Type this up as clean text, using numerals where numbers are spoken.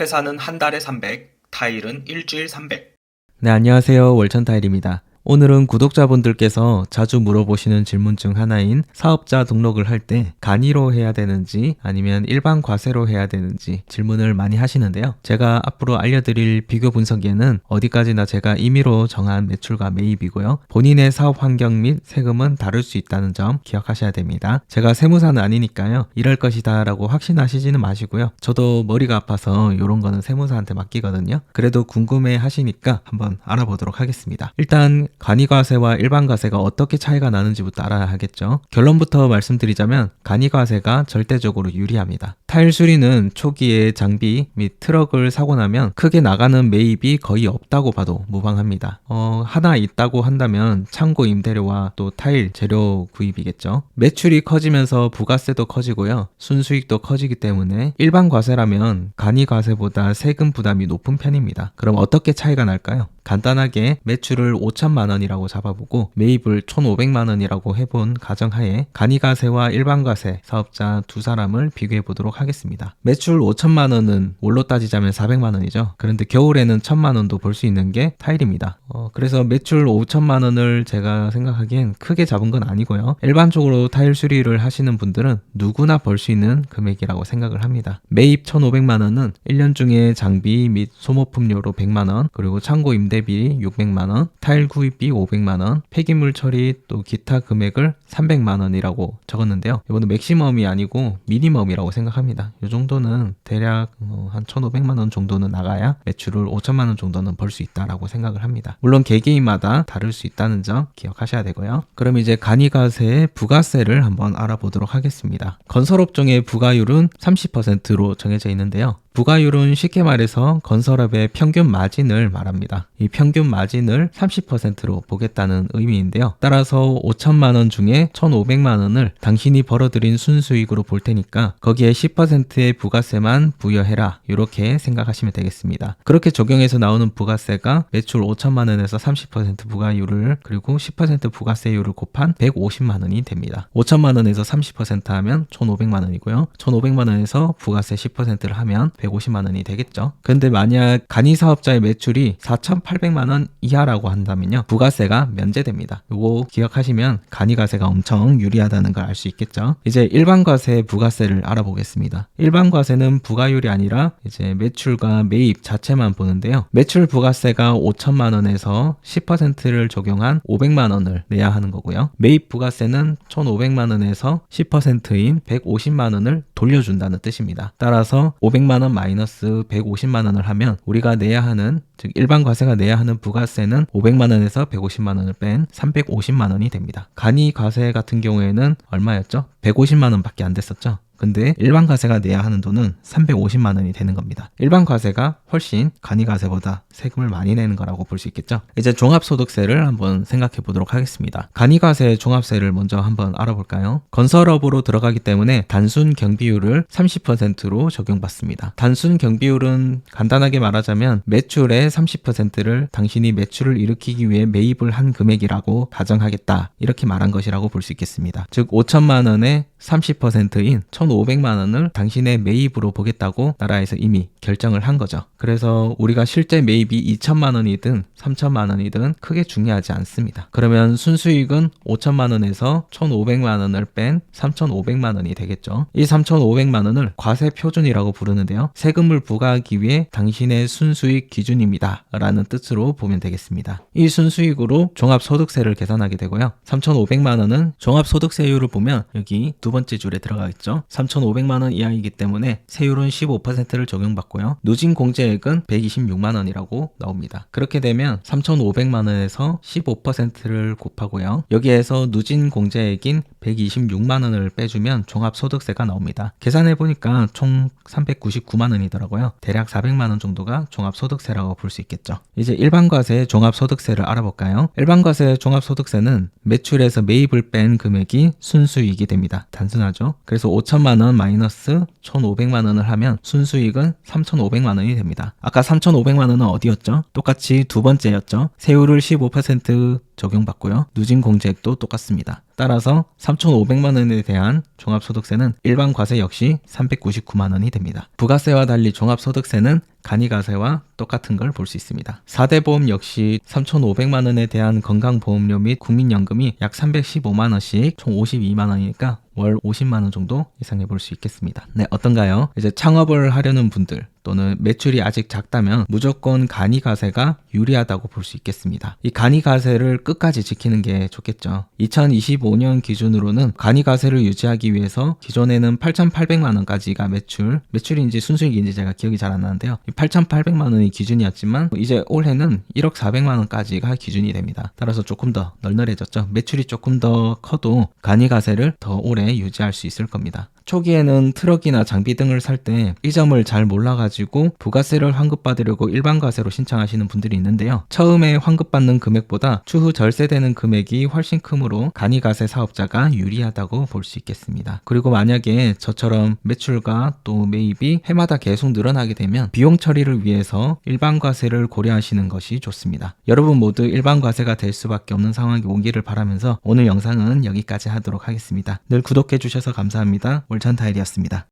회사는 한 달에 300, 타일은 일주일 300. 네, 안녕하세요. 월천타일입니다. 오늘은 구독자분들께서 자주 물어보시는 질문 중 하나인 사업자 등록을 할 때 간이로 해야 되는지 아니면 일반 과세로 해야 되는지 질문을 많이 하시는데요. 제가 앞으로 알려드릴 비교 분석에는 어디까지나 제가 임의로 정한 매출과 매입이고요. 본인의 사업 환경 및 세금은 다를 수 있다는 점 기억하셔야 됩니다. 제가 세무사는 아니니까요. 이럴 것이다 라고 확신하시지는 마시고요. 저도 머리가 아파서 이런 거는 세무사한테 맡기거든요. 그래도 궁금해 하시니까 한번 알아보도록 하겠습니다. 일단 간이과세와 일반과세가 어떻게 차이가 나는지부터 알아야 하겠죠. 결론부터 말씀드리자면 간이과세가 절대적으로 유리합니다. 타일 수리는 초기에 장비 및 트럭을 사고 나면 크게 나가는 매입이 거의 없다고 봐도 무방합니다. 하나 있다고 한다면 창고 임대료와 또 타일 재료 구입이겠죠. 매출이 커지면서 부가세도 커지고요. 순수익도 커지기 때문에 일반 과세라면 간이과세보다 세금 부담이 높은 편입니다. 그럼 어떻게 차이가 날까요? 간단하게 매출을 5천만 원이라고 잡아보고 매입을 1,500만 원이라고 해본 가정하에 간이과세와 일반과세 사업자 두 사람을 비교해 보도록 하겠습니다. 매출 5천만 원은 월로 따지자면 400만 원이죠. 그런데 겨울에는 1,000만 원도 벌 수 있는 게 타일입니다. 그래서 매출 5천만 원을 제가 생각하기엔 크게 잡은 건 아니고요. 일반적으로 타일 수리를 하시는 분들은 누구나 벌 수 있는 금액이라고 생각을 합니다. 매입 1,500만 원은 1년 중에 장비 및 소모품료로 100만 원, 그리고 창고 임대비 600만 원, 타일 구입비 500만 원, 폐기물 처리 또 기타 금액을 300만 원이라고 적었는데요. 이거는 맥시멈이 아니고 미니멈이라고 생각합니다. 이 정도는 대략 한 1,500만 원 정도는 나가야 매출을 5천만 원 정도는 벌 수 있다라고 생각을 합니다. 물론 개개인마다 다를 수 있다는 점 기억하셔야 되고요. 그럼 이제 간이과세의 부가세를 한번 알아보도록 하겠습니다. 건설업종의 부가율은 30%로 정해져 있는데요. 부가율은 쉽게 말해서 건설업의 평균 마진을 말합니다. 이 평균 마진을 30%로 보겠다는 의미인데요. 따라서 5천만 원 중에 1,500만 원을 당신이 벌어들인 순수익으로 볼 테니까 거기에 10%의 부가세만 부여해라. 이렇게 생각하시면 되겠습니다. 그렇게 적용해서 나오는 부가세가 매출 5천만 원에서 30% 부가율을 그리고 10% 부가세율을 곱한 150만 원이 됩니다. 5천만 원에서 30% 하면 1,500만 원이고요. 1,500만 원에서 부가세 10%를 하면 150만 원이 되겠죠. 근데 만약 간이사업자의 매출이 4,800만 원 이하라고 한다면요. 부가세가 면제됩니다. 이거 기억하시면 간이과세가 엄청 유리하다는 걸 알 수 있겠죠. 이제 일반과세 부가세를 알아보겠습니다. 일반과세는 부가율이 아니라 이제 매출과 매입 자체만 보는데요. 매출 부가세가 5천만 원에서 10%를 적용한 500만 원을 내야 하는 거고요. 매입 부가세는 1,500만 원에서 10%인 150만 원을 돌려준다는 뜻입니다. 따라서 500만 원 마이너스 150만 원을 하면 우리가 내야 하는 즉 일반 과세가 내야 하는 부가세는 500만 원에서 150만 원을 뺀 350만 원이 됩니다. 간이 과세 같은 경우에는 얼마였죠? 150만 원밖에 안 됐었죠. 근데 일반 과세가 내야 하는 돈은 350만 원이 되는 겁니다. 일반 과세가 훨씬 간이과세보다 세금을 많이 내는 거라고 볼 수 있겠죠. 이제 종합소득세를 한번 생각해 보도록 하겠습니다. 간이과세 종합세를 먼저 한번 알아볼까요? 건설업으로 들어가기 때문에 단순 경비율을 30%로 적용받습니다. 단순 경비율은 간단하게 말하자면 매출의 30%를 당신이 매출을 일으키기 위해 매입을 한 금액이라고 가정하겠다. 이렇게 말한 것이라고 볼 수 있겠습니다. 즉 5천만 원의 30%인 1,500만 원을 당신의 매입으로 보겠다고 나라에서 이미 결정을 한 거죠. 그래서 우리가 실제 매입이 2천만 원이든 3천만 원이든 크게 중요하지 않습니다. 그러면 순수익은 5천만 원에서 1,500만 원을 뺀 3,500만 원이 되겠죠. 이 3,500만 원을 과세 표준이라고 부르는데요. 세금을 부과하기 위해 당신의 순수익 기준입니다. 라는 뜻으로 보면 되겠습니다. 이 순수익으로 종합소득세를 계산하게 되고요. 3,500만 원은 종합소득세율을 보면 여기 두 번째 줄에 들어가겠죠. 3,500만 원 이하이기 때문에 세율은 15%를 적용받고요. 누진 공제액은 126만 원이라고 나옵니다. 그렇게 되면 3,500만 원에서 15%를 곱하고요. 여기에서 누진 공제액인 126만 원을 빼주면 종합소득세가 나옵니다. 계산해보니까 총 399만 원이더라고요. 대략 400만 원 정도가 종합소득세라고 볼 수 있겠죠. 이제 일반과세 종합소득세를 알아볼까요? 일반과세 종합소득세는 매출에서 매입을 뺀 금액이 순수익이 됩니다. 단순하죠. 그래서 5천만 원 마이너스 1,500만 원을 하면 순수익은 3,500만 원이 됩니다. 아까 3,500만 원은 어디였죠? 똑같이 두 번째였죠. 세율을 15% 적용받고요. 누진 공제액도 똑같습니다. 따라서 3,500만 원에 대한 종합소득세는 일반 과세 역시 399만 원이 됩니다. 부가세와 달리 종합소득세는 간이가세와 똑같은 걸 볼 수 있습니다. 4대 보험 역시 3,500만 원에 대한 건강보험료 및 국민연금이 약 315만 원씩 총 52만 원이니까 월 50만 원 정도 예상해 볼 수 있겠습니다. 네, 어떤가요? 이제 창업을 하려는 분들 또는 매출이 아직 작다면 무조건 간이가세가 유리하다고 볼 수 있겠습니다. 이 간이가세를 끝까지 지키는 게 좋겠죠. 2025년 기준으로는 간이가세를 유지하기 위해서 기존에는 8,800만 원까지가 매출인지 순수익인지 제가 기억이 잘 안 나는데요. 8,800만 원이 기준이었지만 이제 올해는 1억 400만 원까지가 기준이 됩니다. 따라서 조금 더 널널해졌죠. 매출이 조금 더 커도 간이가세를 더 오래 유지할 수 있을 겁니다. 초기에는 트럭이나 장비 등을 살 때 이 점을 잘 몰라가지고 부가세를 환급받으려고 일반 과세로 신청하시는 분들이 있는데요. 처음에 환급받는 금액보다 추후 절세되는 금액이 훨씬 크므로 간이가세 사업자가 유리하다고 볼 수 있겠습니다. 그리고 만약에 저처럼 매출과 또 매입이 해마다 계속 늘어나게 되면 비용 처리를 위해서 일반 과세를 고려하시는 것이 좋습니다. 여러분 모두 일반 과세가 될 수밖에 없는 상황이 오기를 바라면서 오늘 영상은 여기까지 하도록 하겠습니다. 늘 구독해 주셔서 감사합니다. 월천타일이었습니다.